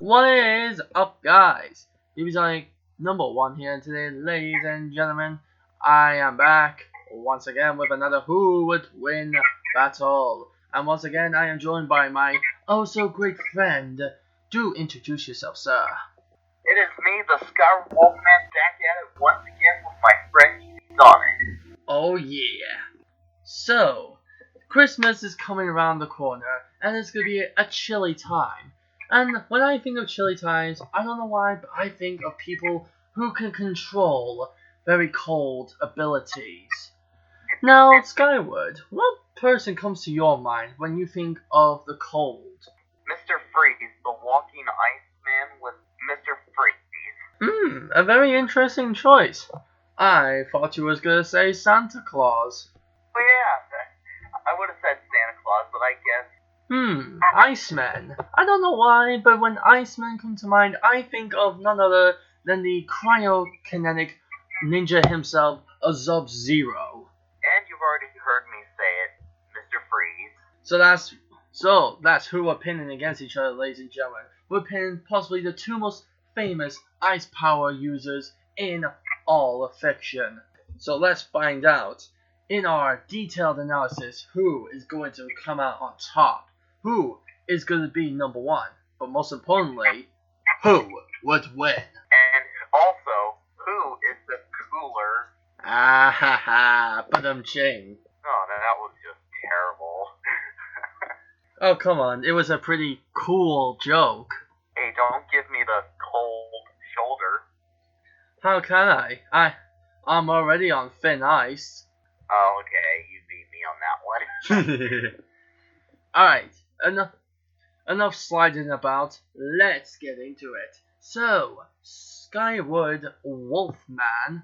What is up, guys? Episode number 1 here today, ladies and gentlemen. I am back once again with another Who Would Win battle. And once again, I am joined by my oh-so-great friend. Do introduce yourself, sir. It is me, the Skyward Wolfman, back at it once again with my friend Sonic. Oh yeah. So, Christmas is coming around the corner, and it's going to be a chilly time. And when I think of chilly times, I don't know why, but I think of people who can control very cold abilities. Now, Skyward, what person comes to your mind when you think of the cold? MrFreeze, the walking Iceman with MrFreeze. A very interesting choice. I thought you was going to say Santa Claus. Well, yeah, I would have said Santa Claus, but I guess... Iceman. I don't know why, but when Iceman comes to mind, I think of none other than the cryokinetic ninja himself, a Sub-Zero. And you've already heard me say it, MrFreeze. So that's who we're pinning against each other, ladies and gentlemen. We're pinning possibly the two most famous ice power users in all of fiction. So let's find out, in our detailed analysis, who is going to come out on top. Who is going to be number one? But most importantly, who would win? And also, who is the cooler? Ah ha ha, ching. Oh, that was just terrible. Oh, come on, it was a pretty cool joke. Hey, don't give me the cold shoulder. How can I? I'm already on thin ice. Oh, okay, you beat me on that one. Alright, enough sliding about, let's get into it. So, Skyward Wolfman,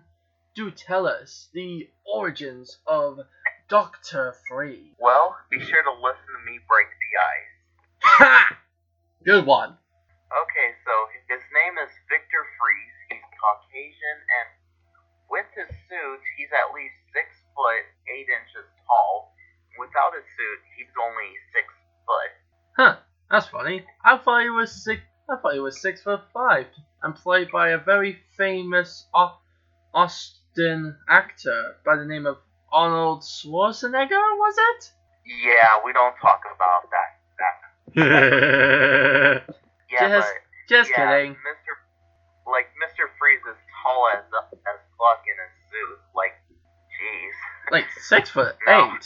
do tell us the origins of Dr. Freeze. Well, be sure to listen to me break the ice. Ha! Good one. Okay, so his name is MrFreeze. He's Caucasian, and with his suit, he's at least 6 foot 8 inches tall. Without his suit, he's only 6 foot. Huh, that's funny. I thought he was 6'5" and played by a very famous Austin actor by the name of Arnold Schwarzenegger, was it? Yeah, we don't talk about that. Yeah, just kidding. MrFreeze is tall as fuck in his suit. Like, jeez. Like 6'8". No.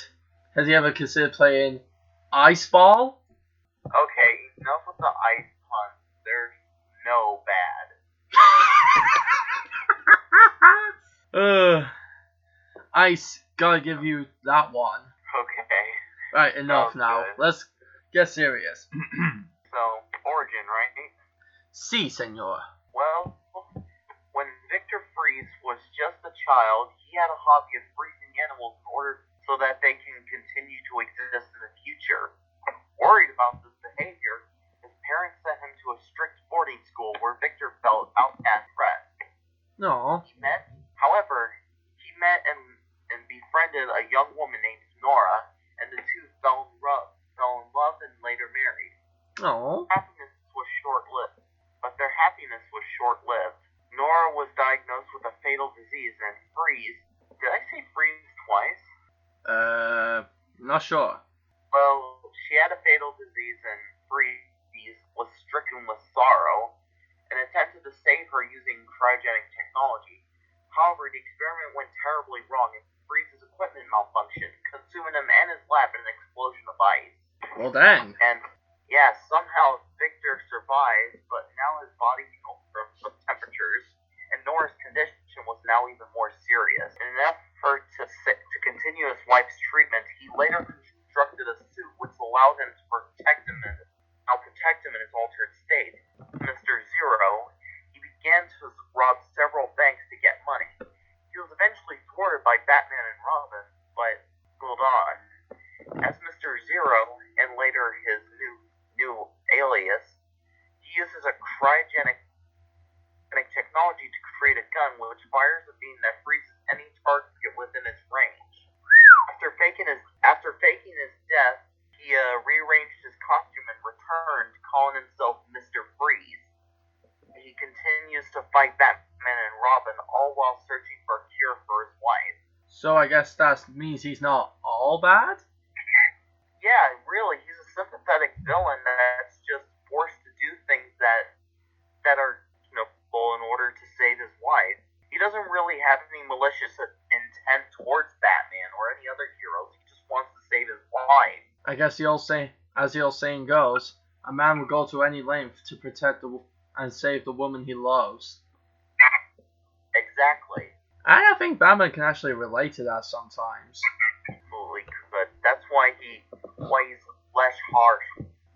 Has he ever considered playing ice ball? Okay, enough with the ice puns. They're no bad. Ice, gotta give you that one. Okay. Right, enough now. Good. Let's get serious. So, origin, right? Si, senor. Well, when MrFreeze was just a child, he had a hobby of freezing animals in order so that they can continue to exist in the future. Worried about this behavior, his parents sent him to a strict boarding school where Victor felt outcast threat. No. He met and befriended a young woman named Nora, and the two fell in love and later married. No. Their happiness was short-lived. Nora was diagnosed with a fatal disease, and Freeze... Did I say Freeze twice? Not sure. Well, she had a fatal disease, and Freeze was stricken with sorrow and attempted to save her using cryogenic technology. However, the experiment went terribly wrong, and Freeze's equipment malfunctioned, consuming him and his lab in an explosion of ice. Well, dang. And, yeah, somehow Victor survived, but now his body healed from temperatures, and Nora's condition was now even more serious. In an effort to continue his wife's treatment, he later constructed a suit which allowed him to protect him in his altered state. Mr.Zero, he began to rob several banks to get money. He was eventually thwarted by Batman and Robin, but hold on. As Mr.Zero, and later his new alias, he uses a cryogenic technology to create a gun which fires a beam that freezes any target within its range. After faking his death, he rearranged his costume and returned, calling himself MrFreeze. fight Batman and Robin, all while searching for a cure for his wife. So I guess that means he's not all bad? Yeah, really, he's a sympathetic villain that's just forced to do things that are, in order to save his wife. He doesn't really have any malicious intent towards Batman or any other heroes. He just wants to save his wife. I guess as the old saying goes, a man will go to any length to protect and save the woman he loves. Exactly. I think Batman can actually relate to that sometimes. Absolutely, but that's why he's less harsh.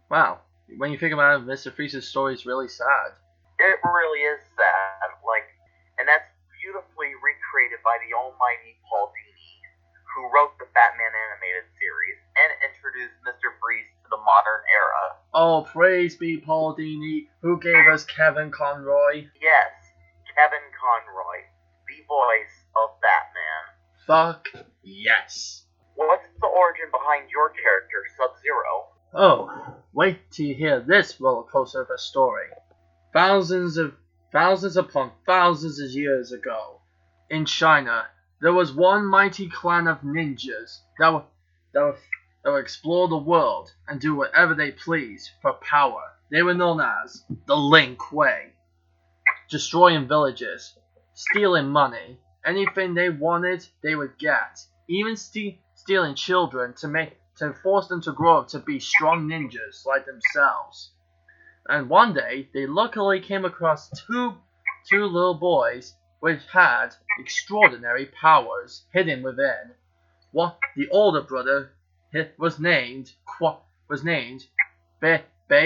Wow, when you think about it, Mr.Freeze's story is really sad. It really is sad, and that's beautifully recreated by the almighty Paul Dini, who wrote the Batman animated series and introduced MrFreeze to the modern era. Oh, praise be Paul Dini, who gave us Kevin Conroy. Yes, Kevin Conroy, the voice of Batman. Fuck yes. What's the origin behind your character, Sub-Zero? Oh, wait till you hear this roller coaster of a story. Thousands upon thousands of years ago, in China, there was one mighty clan of ninjas that would explore the world and do whatever they pleased for power. They were known as the Lin Kuei. Destroying villages, stealing money, anything they wanted, they would get. Even stealing children to force them to grow up to be strong ninjas like themselves. And one day, they luckily came across two little boys which had extraordinary powers hidden within. The older brother was named Bei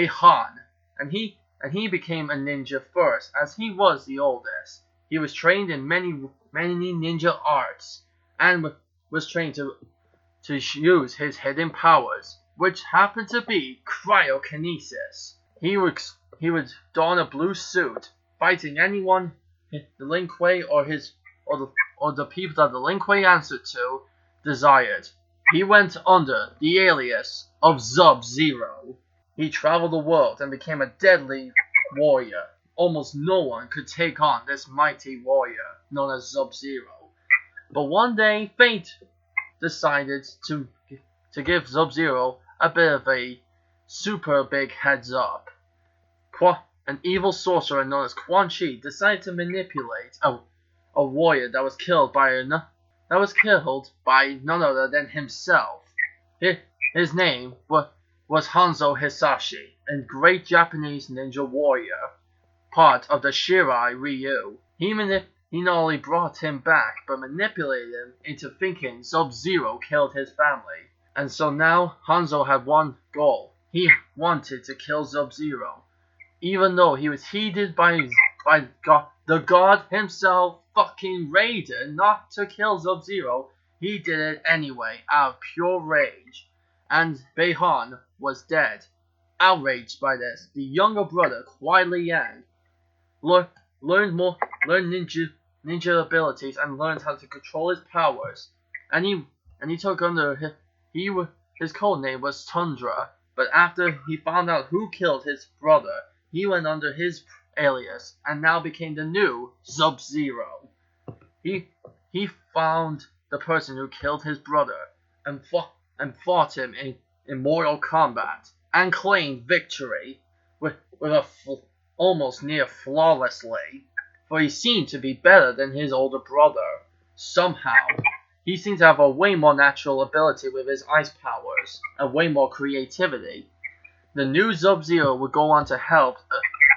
Han, and he became a ninja first, as he was the oldest. He was trained in many ninja arts, and was trained to use his hidden powers, which happened to be cryokinesis. He would don a blue suit, fighting anyone the Lin Kuei or the people that the Lin Kuei answered to desired. He went under the alias of Sub-Zero. He traveled the world and became a deadly warrior. Almost no one could take on this mighty warrior known as Sub-Zero. But one day, fate decided to give Sub-Zero a bit of a super big heads up. An evil sorcerer known as Quan Chi decided to manipulate a warrior that was killed by none other than himself. His name was Hanzo Hisashi, a great Japanese ninja warrior, part of the Shirai Ryu. He not only brought him back, but manipulated him into thinking Sub-Zero killed his family. And so now Hanzo had one goal. He wanted to kill Sub-Zero. Even though he was heeded by the god himself, fucking Raiden, not to kill Sub-Zero, he did it anyway, out of pure rage. And Bei-Han was dead. Outraged by this, the younger brother, Kuai Liang, learned ninja abilities and learned how to control his powers. And he took under his code name was Tundra. But after he found out who killed his brother, he went under his alias and now became the new Sub-Zero. He found the person who killed his brother and fought him in Mortal Kombat and claimed victory with almost near flawlessly, for he seemed to be better than his older brother. Somehow, he seemed to have a way more natural ability with his ice powers and way more creativity. The new Sub-Zero would go on to help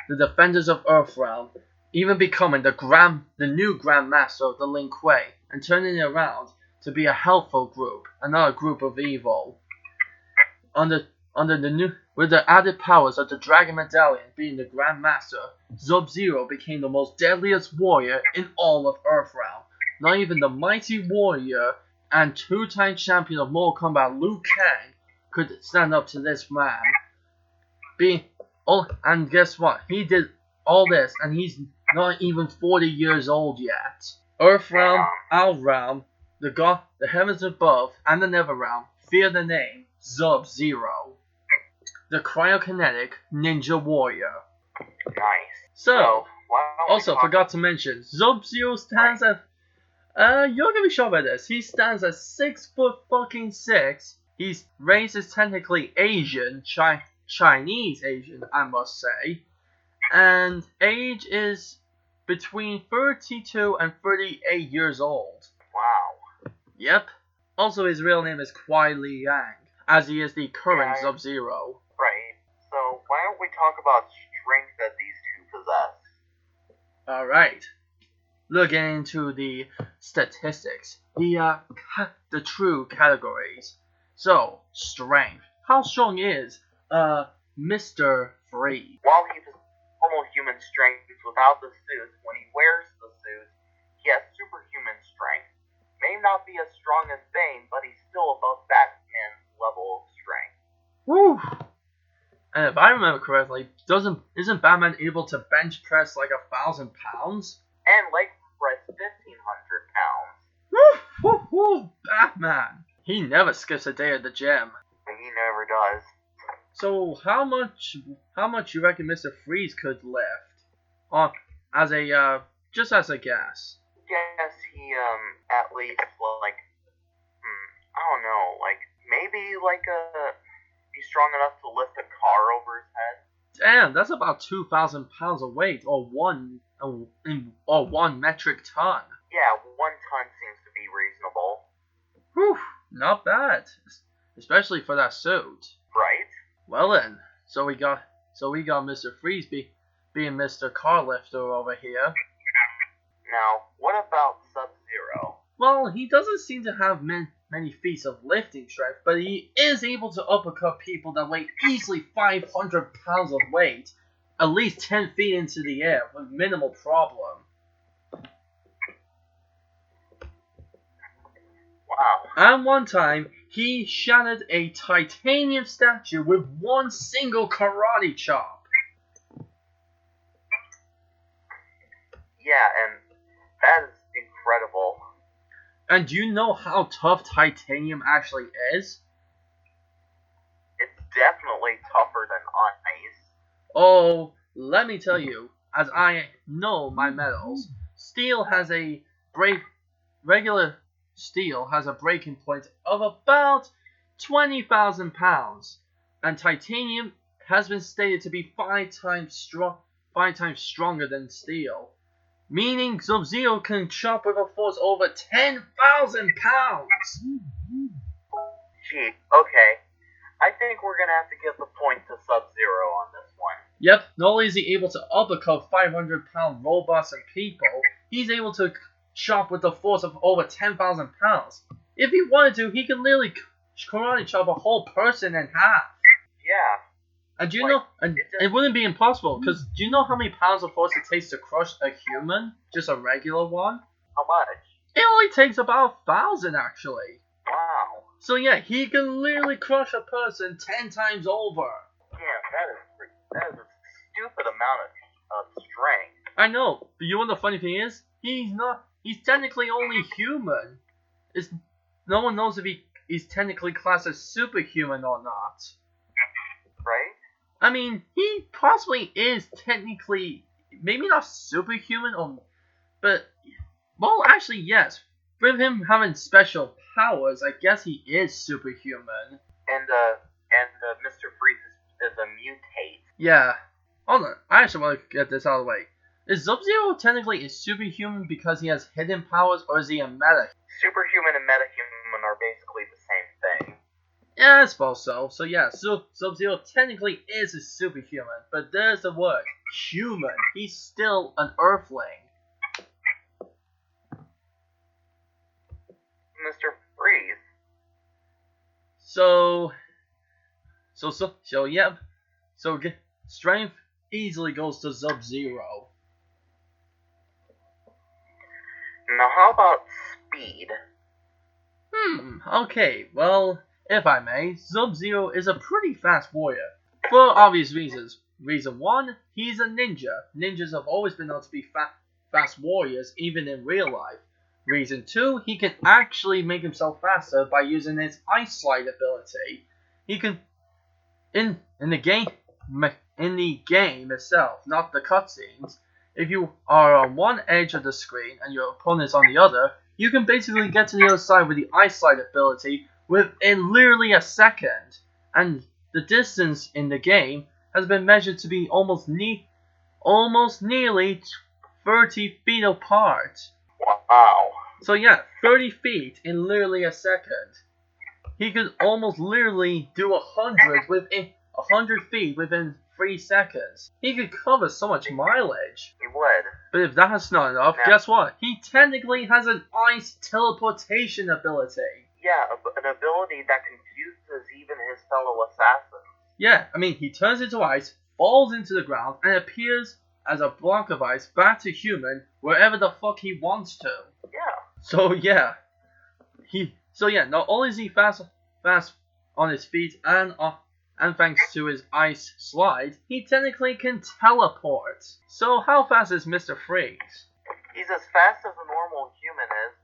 the defenders of Earthrealm, even becoming the new Grand Master of the Lin Kuei, and turning it around to be a helpful group, another group of evil. With the added powers of the Dragon Medallion being the Grand Master, Sub-Zero became the most deadliest warrior in all of Earthrealm. Not even the mighty warrior and two-time champion of Mortal Kombat Liu Kang could stand up to this man. And guess what? He did all this, and he's not even 40 years old yet. Earthrealm, Outrealm, the heavens above, and the Netherrealm fear the name Sub-Zero, the cryokinetic ninja warrior. Nice. So why don't we Also, talk... forgot to mention, Sub-Zero stands at... you're gonna be shocked by this. He stands at 6'6". His race is technically Asian, Chinese Asian, I must say. And age is between 32 and 38 years old. Wow. Yep. Also, his real name is Kuai Liang, as he is the current Sub-Zero. Right. So, why don't we talk about strength that these two possess? Alright. Looking into the statistics, the true categories. So, strength. How strong is MrFreeze? While he possesses normal human strength without the suit, when he wears the suit, he has superhuman strength. May not be as strong as Bane, but he's still above Batman's level of strength. Woo! And if I remember correctly, isn't Batman able to bench press like 1,000 pounds? And leg press 1,500 pounds. Woo! Woo! Woo! Batman! He never skips a day at the gym. He never does. So how much you reckon MrFreeze could lift? Just as a guess. Guess he at least like I don't know, like maybe like he's strong enough to lift a car over his head. Damn, that's about 2,000 pounds of weight, or one metric ton. Yeah, 1 ton seems to be reasonable. Whew, not bad, especially for that suit. Right? Well then, so we got MrFreeze being Mr. Car Lifter over here. Now, what about Sub-Zero? Well, he doesn't seem to have many feats of lifting strength, but he is able to uppercut people that weigh easily 500 pounds of weight, at least 10 feet into the air, with minimal problem. Wow. And one time, he shattered a titanium statue with one single karate chop. Yeah, and that is incredible. And do you know how tough titanium actually is? It's definitely tougher than ice. Oh, let me tell you, as I know my metals, regular steel has a breaking point of about 20,000 pounds, and titanium has been stated to be 5 times stronger than steel. Meaning Sub-Zero can chop with a force over 10,000 pounds! Gee, okay. I think we're gonna have to give the point to Sub-Zero on this one. Yep, not only is he able to uppercut 500-pound robots and people, he's able to chop with a force of over 10,000 pounds. If he wanted to, he can literally karate chop a whole person in half. Yeah. And do you know, and it wouldn't be impossible, because do you know how many pounds of force it takes to crush a human? Just a regular one? How much? It only takes about 1,000 actually. Wow. So yeah, he can literally crush a person 10 times over. Yeah, that is a stupid amount of strength. I know, but you know what the funny thing is? He's technically only human. No one knows if he's technically classed as superhuman or not. Right? I mean, he possibly is technically, maybe not superhuman, but, well, actually, yes. With him having special powers, I guess he is superhuman. And MrFreeze is a mutate. Yeah. Hold on, I actually want to get this out of the way. Is Sub-Zero technically a superhuman because he has hidden powers, or is he a meta? Superhuman and metahuman are basically the same thing. Yeah, I suppose so. So yeah, Sub-Zero technically is a superhuman, but there's the word, human. He's still an Earthling. MrFreeze. Yep. So strength easily goes to Sub-Zero. Now how about speed? Okay, well, if I may, Sub-Zero is a pretty fast warrior. For obvious reasons. Reason 1, he's a ninja. Ninjas have always been known to be fast warriors, even in real life. Reason 2, he can actually make himself faster by using his Ice Slide ability. He can, in the game itself, not the cutscenes, if you are on one edge of the screen and your opponent's on the other, you can basically get to the other side with the Ice Slide ability within literally a second. And the distance in the game has been measured to be almost nearly 30 feet apart. Wow. So yeah, 30 feet in literally a second. He could almost literally do 100 feet within 3 seconds. He could cover so much mileage. He would. But if that's not enough, guess what? He technically has an ice teleportation ability. Yeah, an ability that confuses even his fellow assassins. Yeah, I mean, he turns into ice, falls into the ground, and appears as a block of ice back to human wherever the fuck he wants to. Yeah. So yeah, not only is he fast on his feet and thanks to his ice slide, he technically can teleport. So how fast is MrFreeze? He's as fast as a normal human is,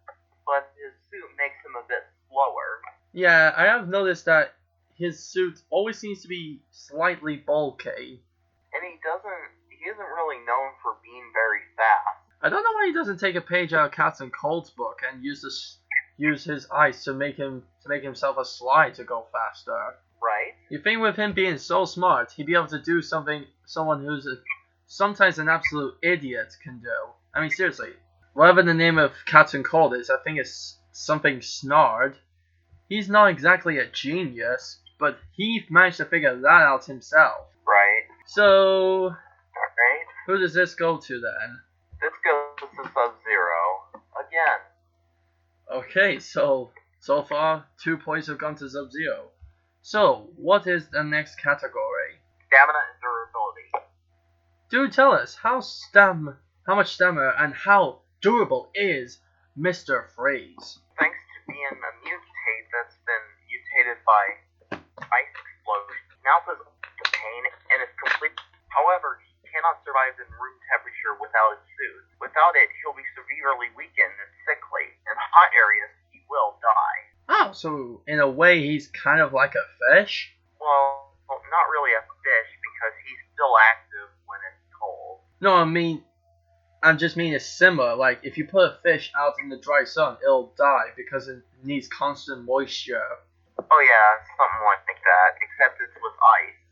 but his suit makes him a bit slower. Yeah, I have noticed that his suit always seems to be slightly bulky. And he isn't really known for being very fast. I don't know why he doesn't take a page out of Captain Cold's book and use his ice to make himself a slide to go faster. Right? You think with him being so smart, he'd be able to do something someone who's sometimes an absolute idiot can do. I mean, seriously, whatever the name of Captain Cold is, I think it's something Snard. He's not exactly a genius, but he managed to figure that out himself. Right. So, right. Who does this go to then? This goes to Sub-Zero. Again. Okay, so far, 2 points have gone to Sub-Zero. So, what is the next category? Stamina and durability. Do tell us, how much stamina and how durable is MrFreeze? Thanks to being a mutate that's been mutated by ice explosion, now possesses the pain and is complete. However, he cannot survive in room temperature without his suit. Without it, he'll be severely weakened and sickly. In hot areas, he will die. Oh, so in a way he's kind of like a fish? Well, not really a fish because he's still active when it's cold. No, I just mean it's similar. Like, if you put a fish out in the dry sun, it'll die because it needs constant moisture. Oh yeah, something like that, except it's with ice.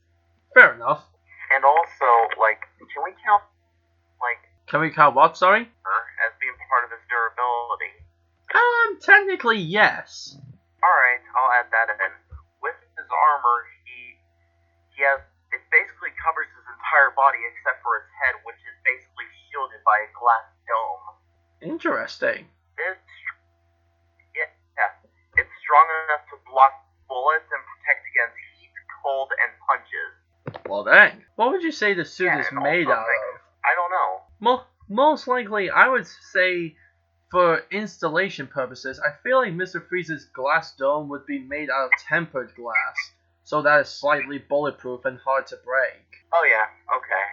Fair enough. And also, can we count, Can we count what, sorry? as being part of his durability? Technically, yes. Alright, I'll add that in. With his armor, it basically covers his entire body except for his head, which is basically shielded by a glass dome. Interesting. It's strong enough to block bullets and protect against heat, cold, and punches. Well, dang. What would you say the suit is made out of? I don't know. Most likely, I would say, for installation purposes, I feel like MrFreeze's glass dome would be made out of tempered glass, so that is slightly bulletproof and hard to break. Oh yeah, okay.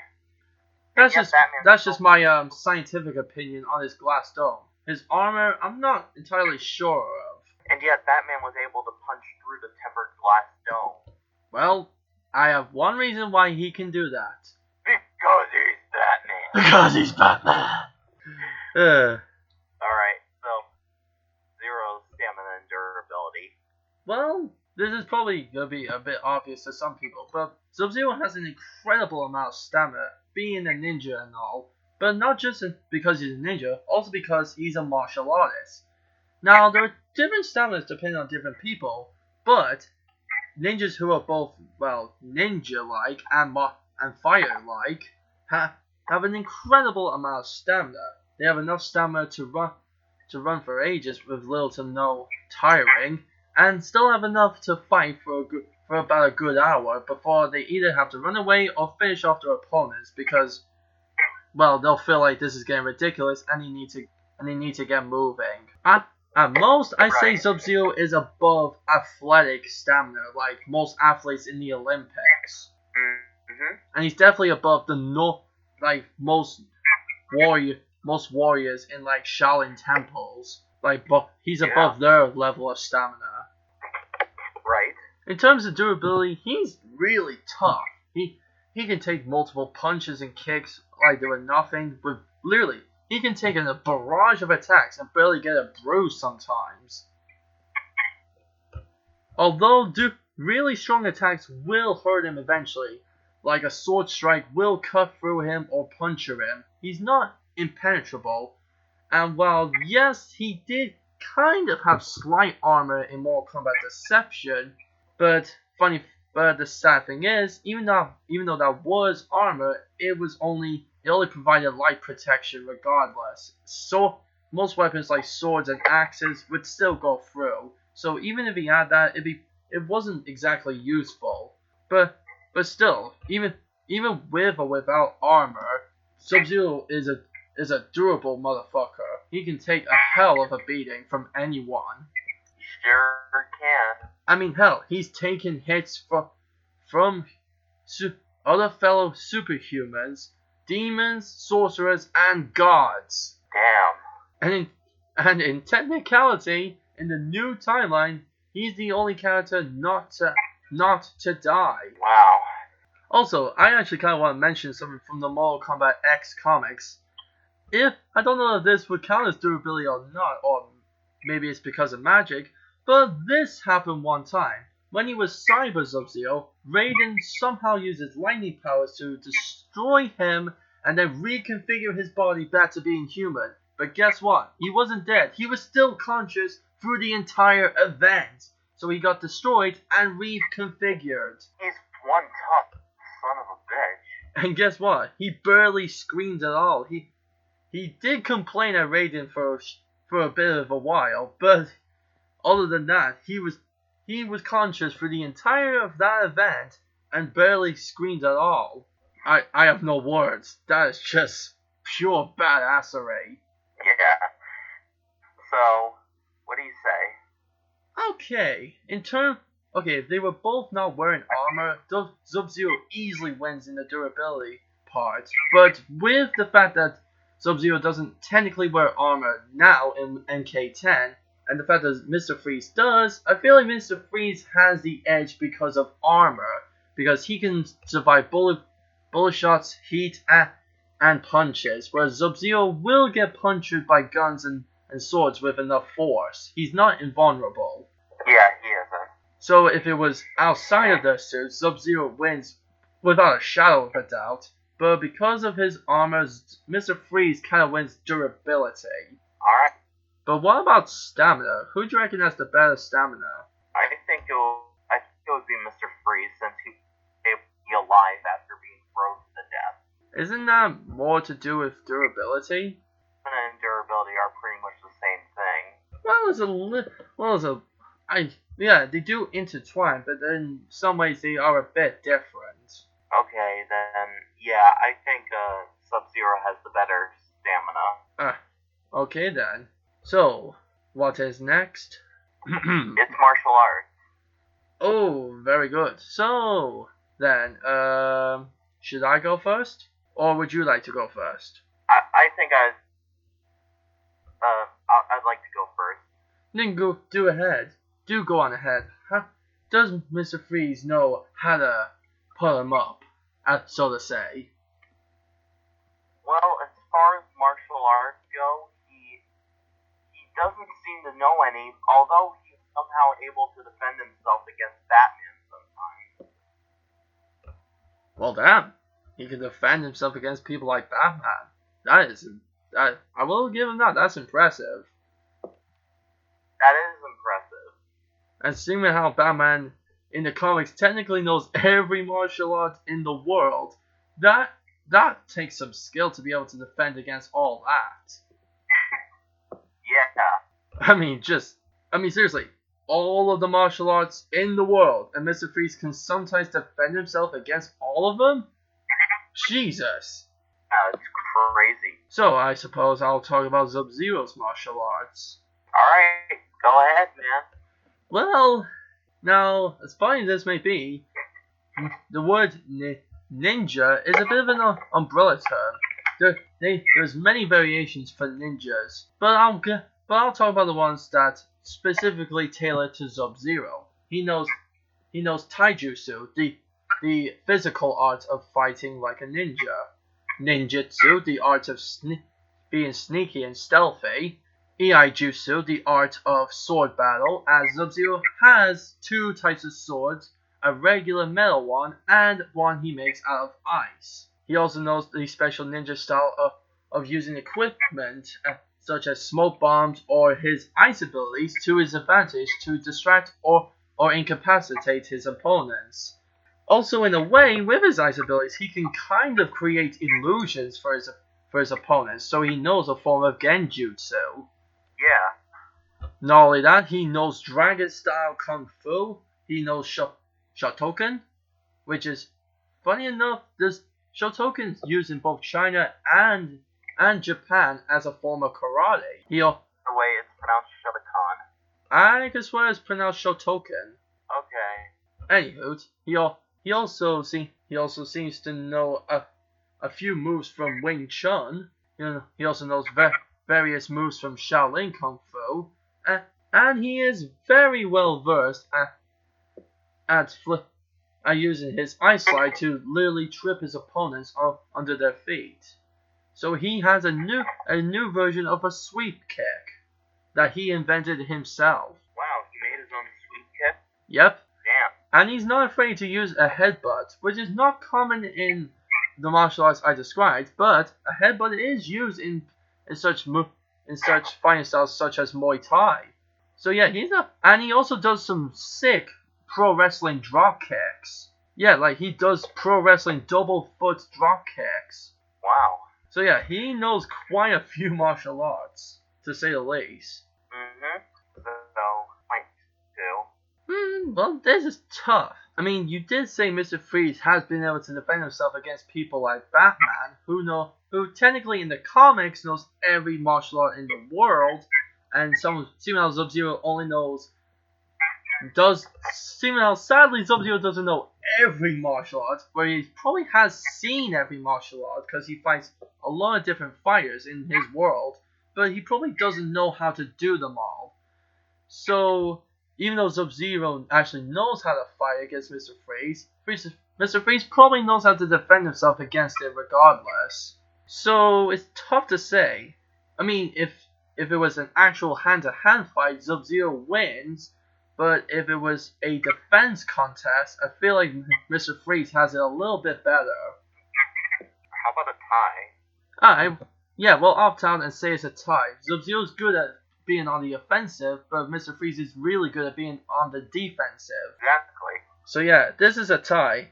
That's just my scientific opinion on his glass dome. His armor, I'm not entirely sure of. And yet Batman was able to punch through the tempered glass dome. Well, I have one reason why he can do that. Because he's Batman. Because he's Batman. Alright, so Zero's stamina and durability. Well, this is probably going to be a bit obvious to some people, but Sub-Zero has an incredible amount of stamina, being a ninja and all, but not just because he's a ninja, also because he's a martial artist. Now, there are different staminas depending on different people, but ninjas who are both, ninja-like and fire-like have an incredible amount of stamina. They have enough stamina to run for ages with little to no tiring, and still have enough to fight for about a good hour before they either have to run away or finish off their opponents because, they'll feel like this is getting ridiculous and they need to get moving. At most, I'd say Sub-Zero is above athletic stamina, like most athletes in the Olympics. Mm-hmm. And he's definitely above most warriors in Shaolin temples. He's above their level of stamina. Right. In terms of durability, he's really tough. he can take multiple punches and kicks like they were nothing. With literally, he can take in a barrage of attacks and barely get a bruise sometimes. Although really strong attacks will hurt him eventually, like a sword strike will cut through him or puncture him. He's not impenetrable, and while yes, he did kind of have slight armor in Mortal Kombat Deception, but the sad thing is, even though that was armor, it only provided light protection regardless. So most weapons like swords and axes would still go through. So even if he had that, it wasn't exactly useful. But still, even with or without armor, Sub-Zero is a durable motherfucker. He can take a hell of a beating from anyone. Sure can. I mean, hell, he's taken hits from other fellow superhumans, demons, sorcerers, and gods. Damn. And in technicality, in the new timeline, he's the only character not to die. Wow. Also, I actually kind of want to mention something from the Mortal Kombat X comics. I don't know if this would count as durability or not, or maybe it's because of magic, but this happened one time. When he was Cyber Sub-Zero, Raiden somehow used his lightning powers to destroy him and then reconfigure his body back to being human. But guess what? He wasn't dead. He was still conscious through the entire event. So he got destroyed and reconfigured. He's one tough son of a bitch. And guess what? He barely screamed at all. He did complain at Raiden for a bit of a while, but other than that, he was conscious for the entire of that event and barely screamed at all. I have no words. That is just pure badassery. Yeah. So, what do you say? Okay, if they were both not wearing armor, Sub-Zero easily wins in the durability part. But with the fact that Sub-Zero doesn't technically wear armor now in MK10, and the fact that MrFreeze does, I feel like MrFreeze has the edge because of armor, because he can survive bullet shots, heat, and punches, whereas Sub-Zero will get punctured by guns and swords with enough force. He's not invulnerable. Yeah, he isn't. So if it was outside of their suits, Sub-Zero wins without a shadow of a doubt. But because of his armor, MrFreeze kind of wins durability. Alright. But what about stamina? Who do you reckon has the better stamina? I think it would be MrFreeze, since he would be alive after being frozen to death. Isn't that more to do with durability? Stamina and durability are pretty much the same thing. Yeah, they do intertwine, but in some ways they are a bit different. Okay, then, yeah, I think Sub-Zero has the better stamina. Okay then. So, what is next? It's martial arts. Oh, very good. So, then, should I go first? Or would you like to go first? I think I'd like to go first. Then do ahead. Do go on ahead. Does MrFreeze know how to put him up, so to say? Well, as far as martial arts go, he doesn't seem to know any, although he's somehow able to defend himself against Batman sometimes. Well, damn. He can defend himself against people like Batman. I will give him that. That's impressive. That is impressive. And seeing how Batman in the comics technically knows every martial art in the world, that takes some skill to be able to defend against all that. Yeah. I mean, seriously, all of the martial arts in the world, and MrFreeze can sometimes defend himself against all of them? Jesus. It's crazy. So, I suppose I'll talk about Sub-Zero's martial arts. Alright, go ahead, man. Well, now, as funny as this may be, the word ninja is a bit of an umbrella term. There's many variations for ninjas, but I'll talk about the ones that specifically tailor to Sub-Zero. He knows taijutsu, the physical art of fighting like a ninja. Ninjutsu, the art of being sneaky and stealthy. Iaijutsu, the art of sword battle, as Sub-Zero has two types of swords, a regular metal one and one he makes out of ice. He also knows the special ninja style of using equipment such as smoke bombs or his ice abilities to his advantage to distract or incapacitate his opponents. Also, in a way, with his ice abilities, he can kind of create illusions for his opponents, so he knows a form of genjutsu. Yeah. Not only that, he knows dragon-style kung fu. He knows Shotokan, which is, funny enough, this Shotokan is used in both China and Japan as a form of karate. The way it's pronounced Shotokan. I could swear it's pronounced Shotokan. Okay. Anywho, he also seems to know a few moves from Wing Chun. He also knows various moves from Shaolin Kung Fu, and he is very well versed at using his ice slide to literally trip his opponents under their feet. So he has a new version of a sweep kick that he invented himself. Wow, he made his own sweep kick? Yep. Damn. And he's not afraid to use a headbutt, which is not common in the martial arts I described, but a headbutt is used in such fighting styles such as Muay Thai. So yeah, and he also does some sick pro wrestling drop kicks. Yeah, like he does pro wrestling double foot drop kicks. Wow. So yeah, he knows quite a few martial arts, to say the least. So, like, two. Well, this is tough. I mean, you did say MrFreeze has been able to defend himself against people like Batman, who technically in the comics knows every martial art in the world, and somehow Sub-Zero only knows. Sadly, Sub-Zero doesn't know every martial art, but he probably has seen every martial art because he fights a lot of different fighters in his world, but he probably doesn't know how to do them all. So, even though Sub-Zero actually knows how to fight against MrFreeze, MrFreeze probably knows how to defend himself against it regardless. So, it's tough to say. I mean, if it was an actual hand-to-hand fight, Sub-Zero wins. But if it was a defense contest, I feel like MrFreeze has it a little bit better. How about a tie? We'll opt out and say it's a tie. Sub-Zero's good at being on the offensive, but MrFreeze is really good at being on the defensive. Exactly. So yeah, this is a tie.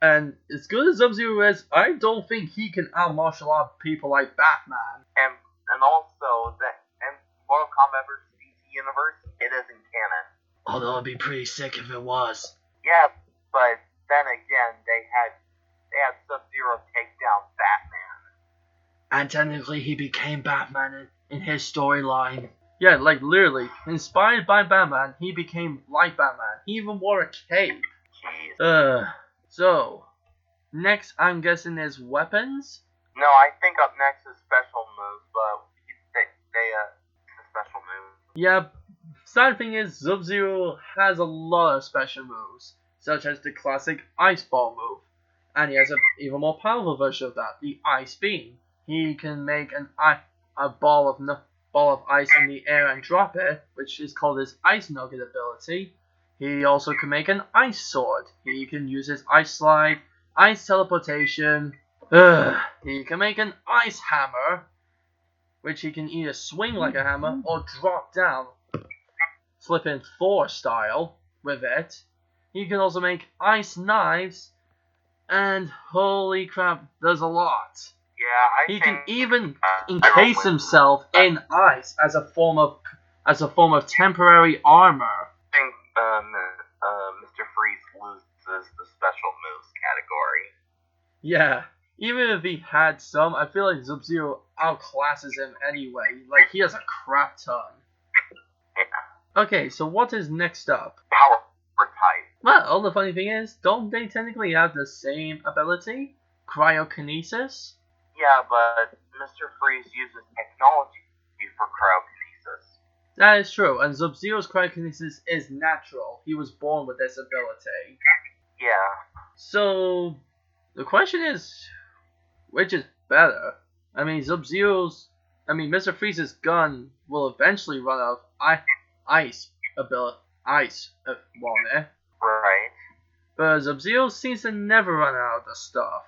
And as good as Sub-Zero is, I don't think he can out-martial art people like Batman. And also, that in Mortal Kombat vs. DC Universe, it isn't canon. Although it'd be pretty sick if it was. Yeah, but then again, they had Sub-Zero take down Batman. And technically he became Batman in his storyline. Yeah, like literally, inspired by Batman, he became like Batman. He even wore a cape. Jeez. So, next I'm guessing is weapons? No, I think up next is special moves, but they special moves. Yeah. Sad thing is, Sub-Zero has a lot of special moves, such as the classic Ice Ball move, and he has an even more powerful version of that, the Ice Beam. He can make a ball of ice in the air and drop it, which is called his Ice Nugget ability. He also can make an Ice Sword. He can use his Ice Slide, Ice Teleportation. He can make an Ice Hammer, which he can either swing like a hammer or drop down, flipping Thor style with it. He can also make ice knives, and holy crap, there's a lot. Yeah, he can even encase himself in ice as a form of temporary armor. I think MrFreeze loses the special moves category. Yeah, even if he had some, I feel like Sub-Zero outclasses him anyway. Like, he has a crap ton. Yeah. Okay, so what is next up? Power type. Well, the funny thing is, don't they technically have the same ability? Cryokinesis? Yeah, but MrFreeze uses technology for cryokinesis. That is true, and Sub-Zero's cryokinesis is natural. He was born with this ability. Yeah. So the question is, which is better? I mean, Mr. Freeze's gun will eventually run out of ice water. Right. But Sub-Zero seems to never run out of the stuff.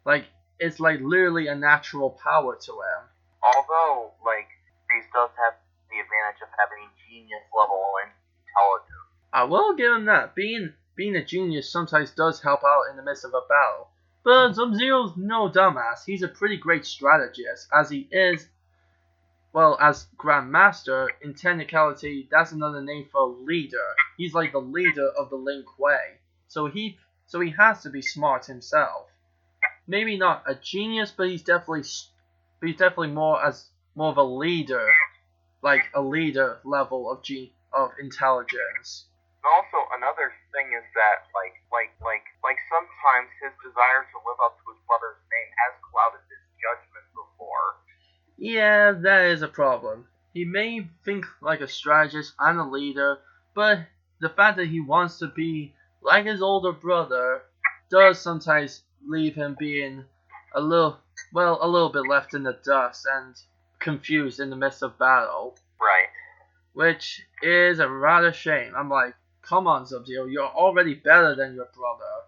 Like, it's like literally a natural power to him. Although, like, Freeze does have the advantage of having genius level intelligence. I will give him that. Being a genius sometimes does help out in the midst of a battle. But Sub-Zero's no dumbass. He's a pretty great strategist, as he is. Well, as Grandmaster, in technicality, that's another name for leader. He's like the leader of the Link Way. So he has to be smart himself. Maybe not a genius, but he's definitely more of a leader, like a leader level of intelligence. Also, another thing is that, like sometimes his desire to live up to his brother's name has clouded his judgment before. Yeah, that is a problem. He may think like a strategist and a leader, but the fact that he wants to be like his older brother does sometimes leave him being a little bit left in the dust and confused in the midst of battle. Right. Which is a rather shame. I'm like, come on, Sub-Zero, you're already better than your brother.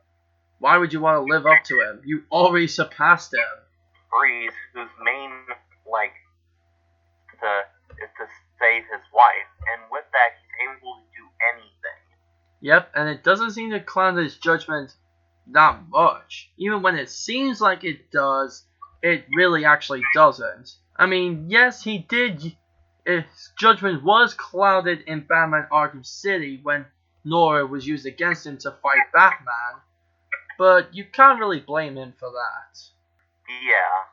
Why would you want to live up to him? You already surpassed him. Freeze, whose main, is to save his wife, and with that, he's able to do anything. Yep, and it doesn't seem to cloud his judgment that much. Even when it seems like it does, it really actually doesn't. I mean, yes, he did. His judgment was clouded in Batman Arkham City when Nora was used against him to fight Batman, but you can't really blame him for that. Yeah.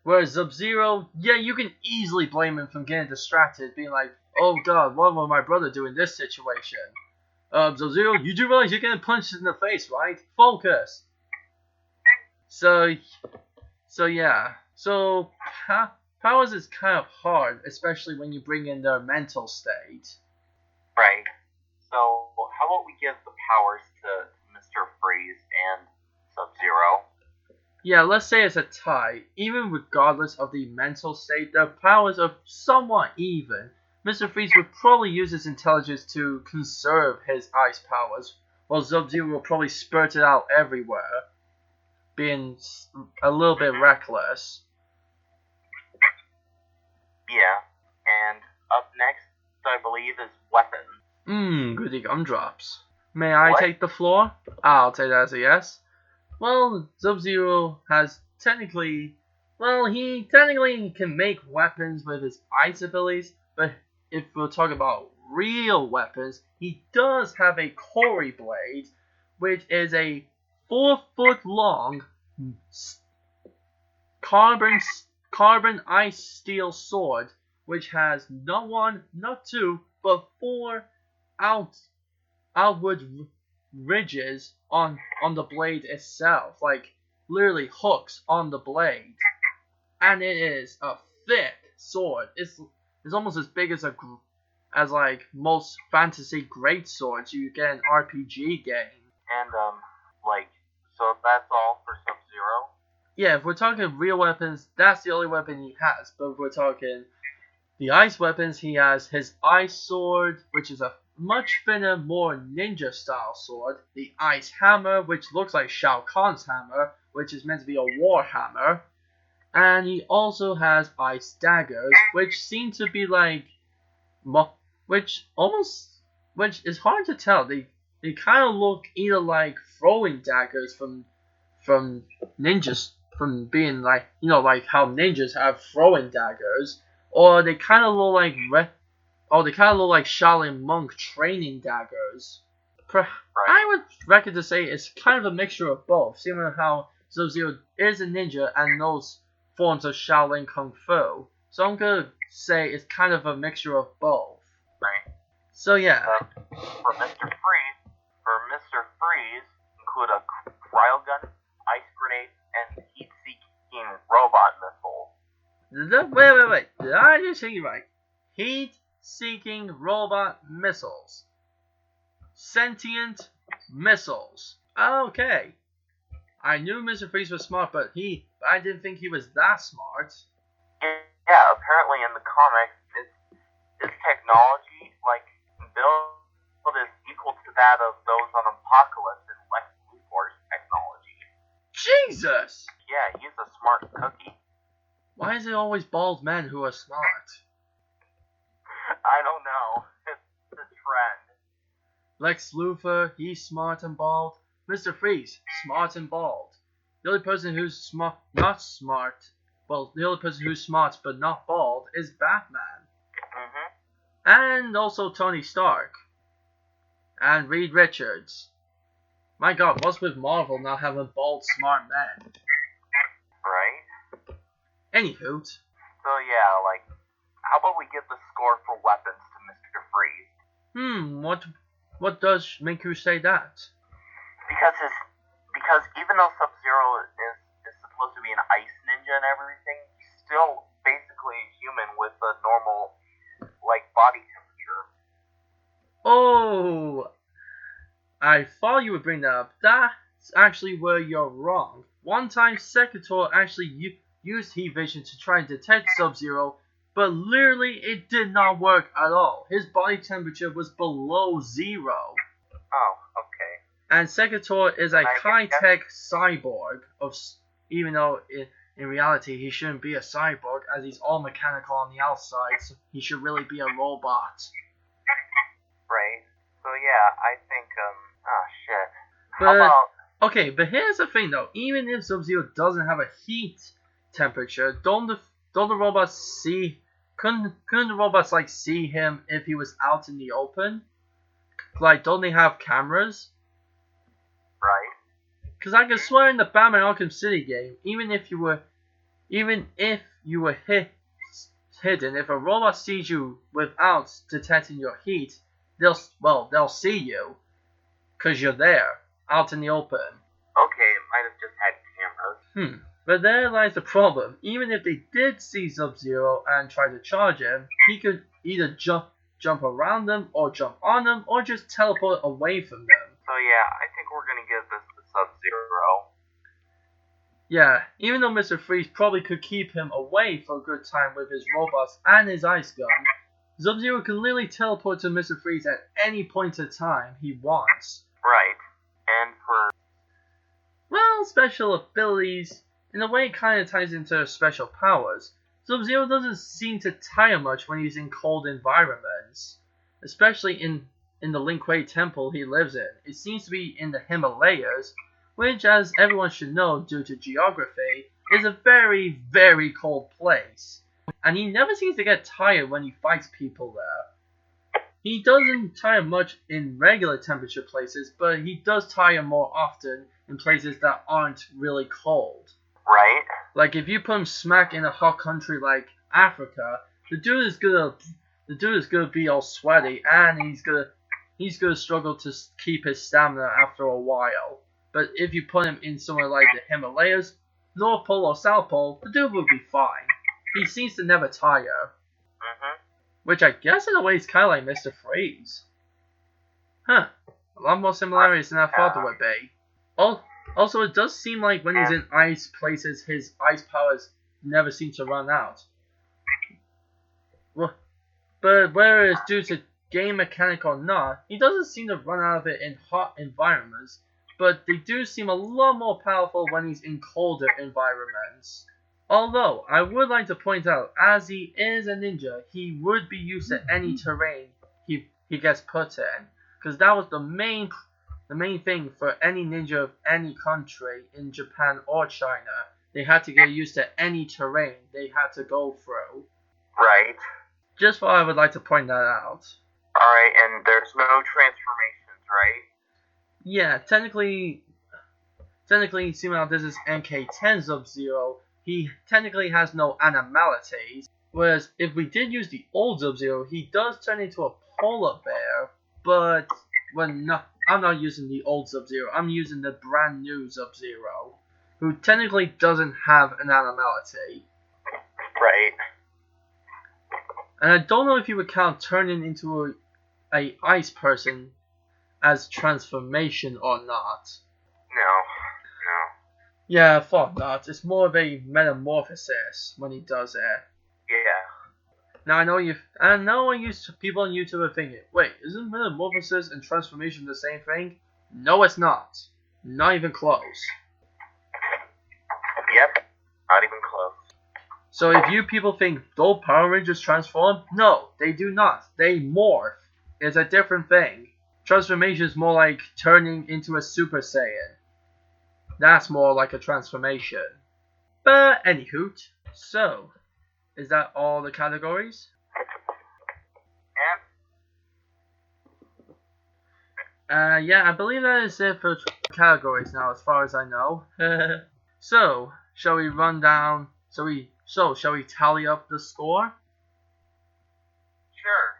Whereas Sub-Zero, yeah, you can easily blame him from getting distracted, being like, oh god, what will my brother do in this situation? Sub-Zero, you do realize you're getting punched in the face, right? Focus! So yeah. So, powers is kind of hard, especially when you bring in their mental state. Right. So, how about we give the powers to MrFreeze and Sub-Zero? Yeah, let's say it's a tie. Even regardless of the mental state, their powers are somewhat even. MrFreeze would probably use his intelligence to conserve his ice powers, while Sub-Zero will probably spurt it out everywhere, being a little bit reckless. Yeah, and up next, I believe, is weapons. Goody gumdrops. May I What? take the floor? I'll take that as a yes. Well, Sub-Zero has he technically can make weapons with his ice abilities, but if we'll talk about real weapons, he does have a Cory Blade, which is a 4-foot long carbon ice steel sword, which has not one, not two, but 4 outward ridges on the blade itself, like literally hooks on the blade, and it is a thick sword. It's almost as big as like most fantasy great swords you get in RPG game. And so that's all for Sub-Zero? Yeah, if we're talking real weapons, that's the only weapon he has. But if we're talking the ice weapons, he has his ice sword, which is a much thinner, more ninja-style sword. The ice hammer, which looks like Shao Kahn's hammer, which is meant to be a war hammer. And he also has ice daggers, which seem to be like, which is hard to tell. They kind of look either like throwing daggers from ninjas, from being like, like how ninjas have throwing daggers, or they kind of look like Shaolin monk training daggers. I would reckon to say it's kind of a mixture of both, similar how Sub-Zero is a ninja and knows forms of Shaolin Kung Fu. So I'm gonna say it's kind of a mixture of both. Right. So yeah. For MrFreeze, include a cryo gun, ice grenade, and heat-seeking robot missile. Wait. Did I just hear you right? Heat-seeking robot missiles. Sentient missiles. Okay. I knew Mr. Freeze was smart, but I didn't think he was that smart. Yeah, apparently in the comics, this technology, like, build is equal to that of those on Apocalypse and Lex Luthor's technology. Jesus! Yeah, he's a smart cookie. Why is it always bald men who are smart? I don't know. It's the trend. Lex Luthor, he's smart and bald. Mr. Freeze, smart and bald. The only person who's not smart, well, the only person who's smart but not bald is Batman. And also Tony Stark. And Reed Richards. My god, what's with Marvel not having bald, smart men? Right? Anywho. So yeah, like, how about we give the score for weapons to Mr. Freeze? What does make you say that? Because even though Sub-Zero is supposed to be an ice ninja and everything, he's still basically a human with a normal, like, body temperature. Oh, I thought you would bring that up. That's actually where you're wrong. One time, Secretary actually used heat vision to try and detect Sub-Zero, but literally it did not work at all. His body temperature was below 0. Oh, okay. And Secretary is a high-tech cyborg, even though in reality he shouldn't be a cyborg, as he's all mechanical on the outside, so he should really be a robot. Right. So yeah, I think, shit. Okay, but here's the thing though, even if Sub-Zero doesn't have a heat temperature, couldn't the robots like see him if he was out in the open? Like, don't they have cameras? Right. Because I can swear in the Batman Arkham City game, even if you were hidden, if a robot sees you without detecting your heat, they'll see you, cause you're there, out in the open. Okay, it might have just had cameras. But there lies the problem. Even if they did see Sub-Zero and try to charge him, he could either jump around them, or jump on them, or just teleport away from them. So yeah, I think we're gonna give this to Sub-Zero. Yeah, even though Mr. Freeze probably could keep him away for a good time with his robots and his ice gun, Sub-Zero can literally teleport to Mr. Freeze at any point in time he wants. Right. And for... well, special abilities, in a way it kind of ties into special powers. Sub-Zero doesn't seem to tire much when he's in cold environments, especially in the Lin Kuei temple he lives in. It seems to be in the Himalayas, which, as everyone should know due to geography, is a very, very cold place. And he never seems to get tired when he fights people there. He doesn't tire much in regular temperature places, but he does tire more often in places that aren't really cold. Right. Like, if you put him smack in a hot country like Africa, the dude is gonna be all sweaty, and he's gonna struggle to keep his stamina after a while. But if you put him in somewhere like the Himalayas, North Pole or South Pole, the dude will be fine. He seems to never tire. Which I guess in a way is kind of like MrFreeze. Huh. A lot more similarities than I thought there would be. Also, it does seem like when he's in ice places, his ice powers never seem to run out. Well, but whereas due to game mechanic or not, he doesn't seem to run out of it in hot environments, but they do seem a lot more powerful when he's in colder environments. Although, I would like to point out, as he is a ninja, he would be used to any terrain he gets put in, because that was the main thing for any ninja of any country in Japan or China. They had to get used to any terrain they had to go through. Right. Just thought I would like to point that out. Alright, and there's no transformations, right? Yeah, technically, seeing out this is MK10 Sub-Zero, he technically has no animalities. Whereas if we did use the old Sub-Zero, he does turn into a polar bear, but I'm not using the old Sub-Zero, I'm using the brand new Sub-Zero, who technically doesn't have an animality. Right. And I don't know if you would count turning into a ice person as transformation or not. No. Yeah, I thought not. It's more of a metamorphosis when he does it. Yeah. Now I know people on YouTube are thinking, wait, isn't metamorphosis and transformation the same thing? No, it's not. Not even close. Yep. Not even close. So if you people think those Power Rangers transform, no, they do not. They morph. It's a different thing. Transformation is more like turning into a Super Saiyan. That's more like a transformation. But anywho, so is that all the categories? Yeah, I believe that is it for categories now, as far as I know. So, shall we run down? Shall we tally up the score? Sure.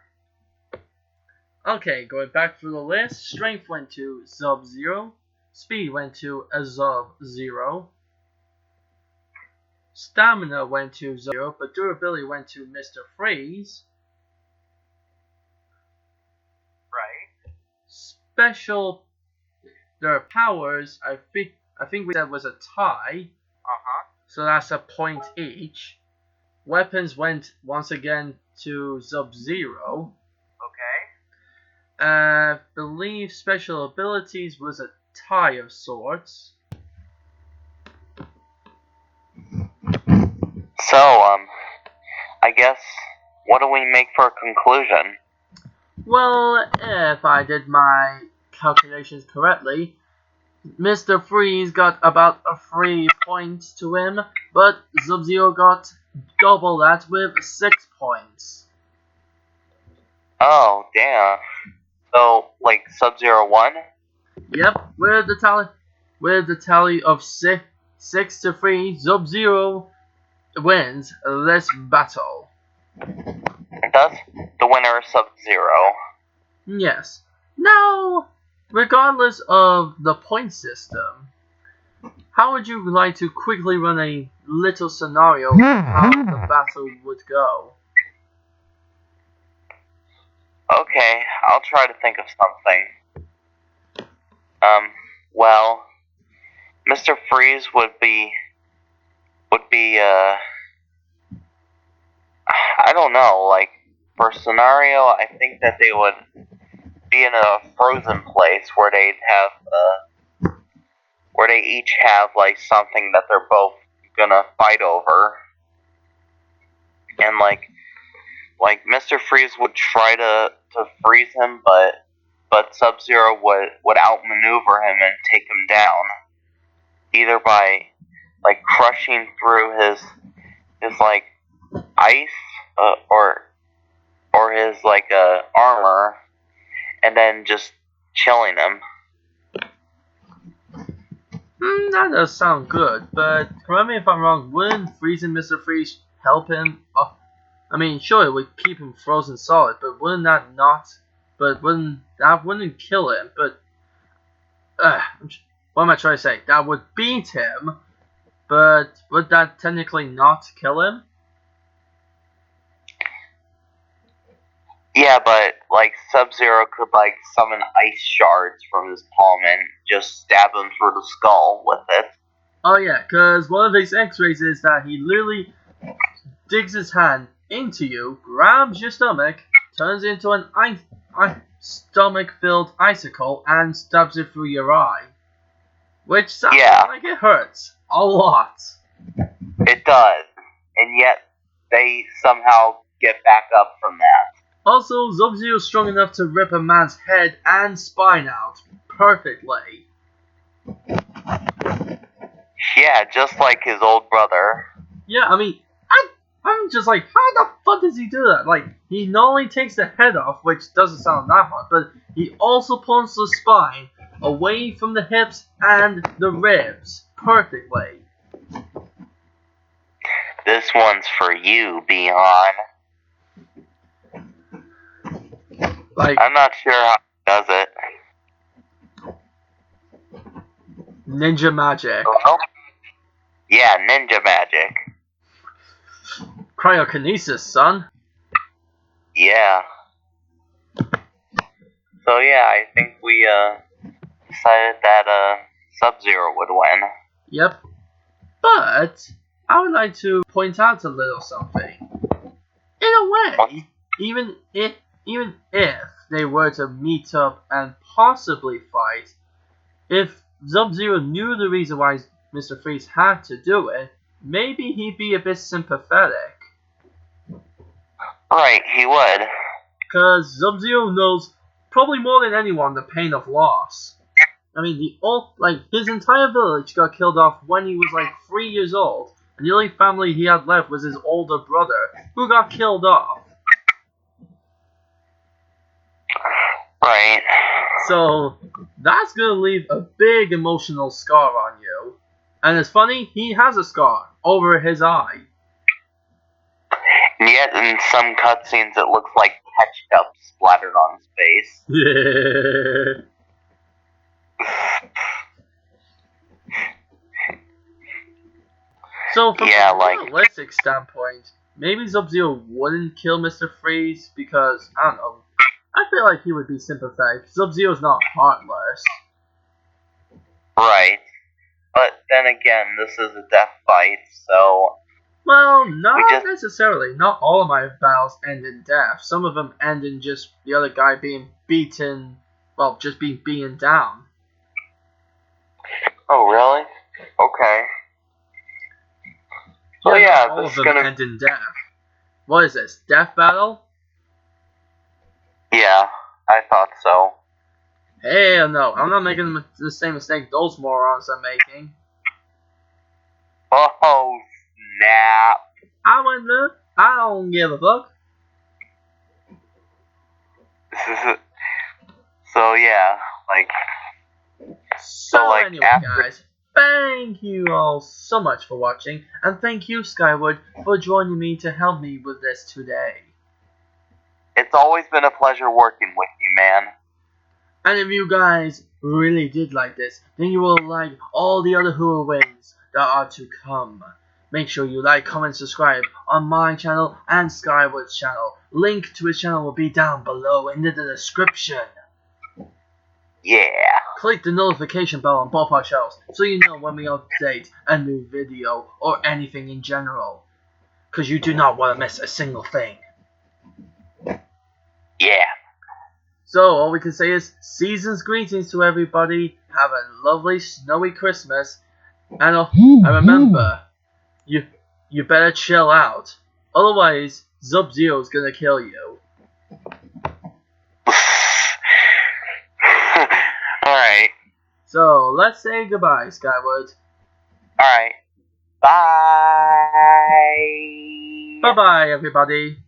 Okay, going back through the list, strength went to Sub-Zero, speed went to a Sub-Zero, stamina went to Sub-Zero, but durability went to MrFreeze. Right. Special, their powers, I think we said was a tie. So that's a point each. Weapons went once again to Sub-Zero. Okay. I believe special abilities was a tie of sorts. So, I guess, what do we make for a conclusion? Well, if I did my calculations correctly, MrFreeze got about 3 points to him, but Sub-Zero got double that with 6 points. Oh, damn. So, like, Sub-Zero won? Yep, with the tally of 6 to 3, Sub-Zero wins this battle. Thus, the winner is Sub-Zero. Yes. Now, regardless of the point system, how would you like to quickly run a little scenario of how the battle would go? Okay, I'll try to think of something. Well, MrFreeze would be, I don't know, like, for a scenario, I think that they would be in a frozen place where they each have, like, something that they're both gonna fight over. And, like MrFreeze would try to freeze him, but Sub-Zero would outmaneuver him and take him down. Either by, like, crushing through his like, ice, or his, like, armor, and then just chilling him. That does sound good, but correct me if I'm wrong, wouldn't freezing MrFreeze help him? I mean, sure, it would keep him frozen solid, but wouldn't that kill him? But, what am I trying to say? That would beat him, but would that technically not kill him? Yeah, but, like, Sub-Zero could, like, summon ice shards from his palm and just stab him through the skull with it. Oh yeah, because one of his x-rays is that he literally digs his hand into you, grabs your stomach, turns it into an stomach-filled icicle, and stabs it through your eye. Which sounds like it hurts a lot. It does, and yet they somehow get back up from that. Also, Sub-Zero is strong enough to rip a man's head and spine out perfectly. Yeah, just like his old brother. Yeah, I mean, I'm just like, how the fuck does he do that? Like, he not only takes the head off, which doesn't sound that hard, but he also pulls the spine away from the hips and the ribs perfectly. This one's for you, Beyond. Like, I'm not sure how he does it. Ninja magic. Hello? Yeah, ninja magic. Cryokinesis, son. Yeah. So yeah, I think we decided that Sub-Zero would win. Yep. But I would like to point out a little something. In a way, even if they were to meet up and possibly fight, if Sub-Zero knew the reason why Mr. Freeze had to do it, maybe he'd be a bit sympathetic. Right, he would. Because Sub-Zero knows probably more than anyone the pain of loss. I mean, his entire village got killed off when he was like 3 years old, and the only family he had left was his older brother, who got killed off. Right. So, that's gonna leave a big emotional scar on you. And it's funny, he has a scar over his eye. And yet, in some cutscenes, it looks like ketchup splattered on his face. Yeah. So, from a realistic standpoint, maybe Sub-Zero wouldn't kill Mr. Freeze because, I don't know, I feel like he would be sympathetic. Sub-Zero's not heartless. Right. But then again, this is a death fight, so... Well, not necessarily. Not all of my battles end in death. Some of them end in just the other guy being beaten, well, just being beaten down. Oh, really? Okay. So yeah, all of them end in death. What is this? Death battle? Yeah, I thought so. Hell no, I'm not making the same mistake those morons are making. Oh, snap. I wonder. I don't give a fuck. So yeah, So anyway, guys, thank you all so much for watching, and thank you, Skyward, for joining me to help me with this today. It's always been a pleasure working with you, man. And if you guys really did like this, then you will like all the other Huraways that are to come. Make sure you like, comment, subscribe on my channel and Skyward's channel. Link to his channel will be down below in the description. Yeah. Click the notification bell on both our channels so you know when we update a new video or anything in general. Because you do not want to miss a single thing. Yeah. So all we can say is season's greetings to everybody. Have a lovely snowy Christmas. And remember, you better chill out. Otherwise, Sub-Zero's gonna kill you. Alright. So, let's say goodbye, Skyward. Alright. Bye. Bye-bye, everybody.